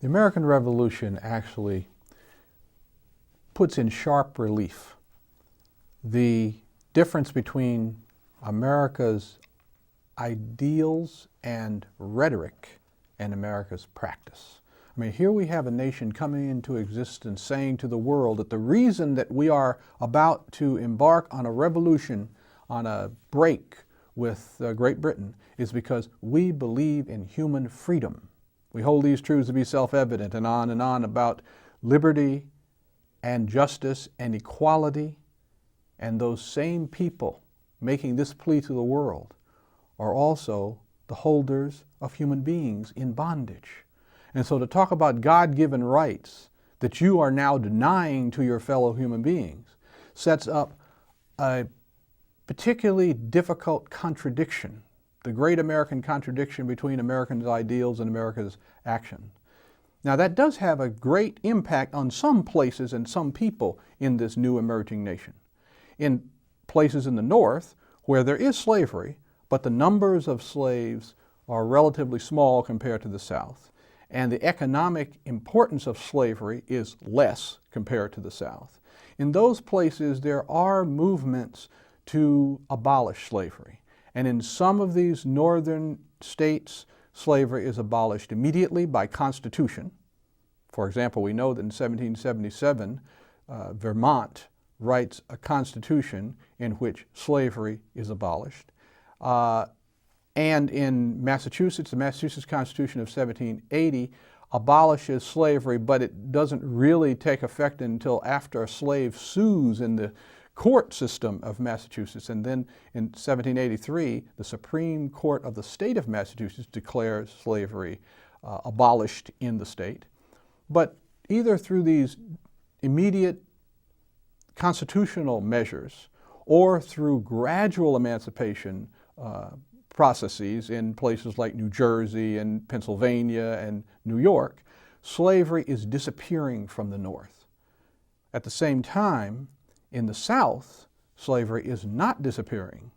The American Revolution actually puts in sharp relief the difference between America's ideals and rhetoric and America's practice. I mean, here we have a nation coming into existence saying to the world that the reason that we are about to embark on a revolution, on a break with Great Britain, is because we believe in human freedom. We hold these truths to be self-evident, and on about liberty and justice and equality. And those same people making this plea to the world are also the holders of human beings in bondage. And so to talk about God-given rights that you are now denying to your fellow human beings sets up a particularly difficult contradiction, the great American contradiction between Americans' ideals and America's action. Now that does have a great impact on some places and some people in this new emerging nation. In places in the North where there is slavery, but the numbers of slaves are relatively small compared to the South, and the economic importance of slavery is less compared to the South. In those places there are movements to abolish slavery. And in some of these northern states, slavery is abolished immediately by constitution. For example, we know that in 1777, Vermont writes a constitution in which slavery is abolished. And in Massachusetts, the Massachusetts Constitution of 1780 abolishes slavery, but it doesn't really take effect until after a slave sues in the court system of Massachusetts. And then in 1783, the Supreme Court of the state of Massachusetts declares slavery abolished in the state. But either through these immediate constitutional measures or through gradual emancipation processes in places like New Jersey and Pennsylvania and New York, slavery is disappearing from the North. At the same time, in the South, slavery is not disappearing.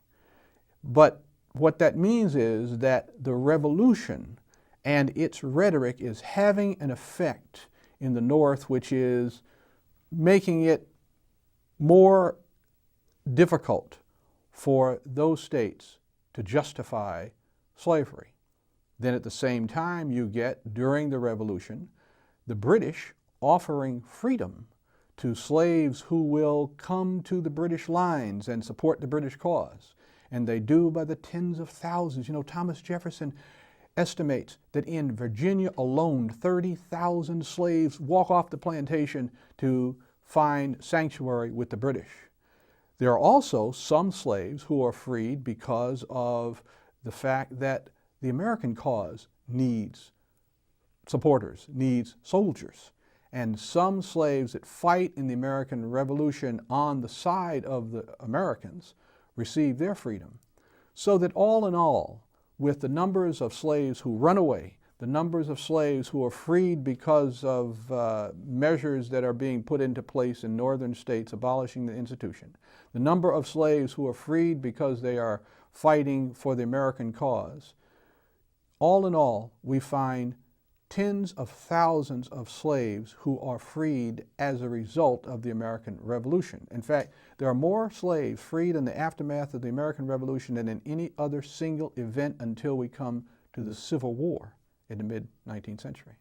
But what that means is that the revolution and its rhetoric is having an effect in the North, which is making it more difficult for those states to justify slavery. Then at the same time you get, during the Revolution, the British offering freedom to slaves who will come to the British lines and support the British cause. And they do by the tens of thousands. You know, Thomas Jefferson estimates that in Virginia alone, 30,000 slaves walk off the plantation to find sanctuary with the British. There are also some slaves who are freed because of the fact that the American cause needs supporters, needs soldiers. And some slaves that fight in the American Revolution on the side of the Americans receive their freedom. So that all in all, with the numbers of slaves who run away, the numbers of slaves who are freed because of measures that are being put into place in northern states abolishing the institution, the number of slaves who are freed because they are fighting for the American cause, all in all, we find tens of thousands of slaves who are freed as a result of the American Revolution. In fact, there are more slaves freed in the aftermath of the American Revolution than in any other single event until we come to the Civil War in the mid-19th century.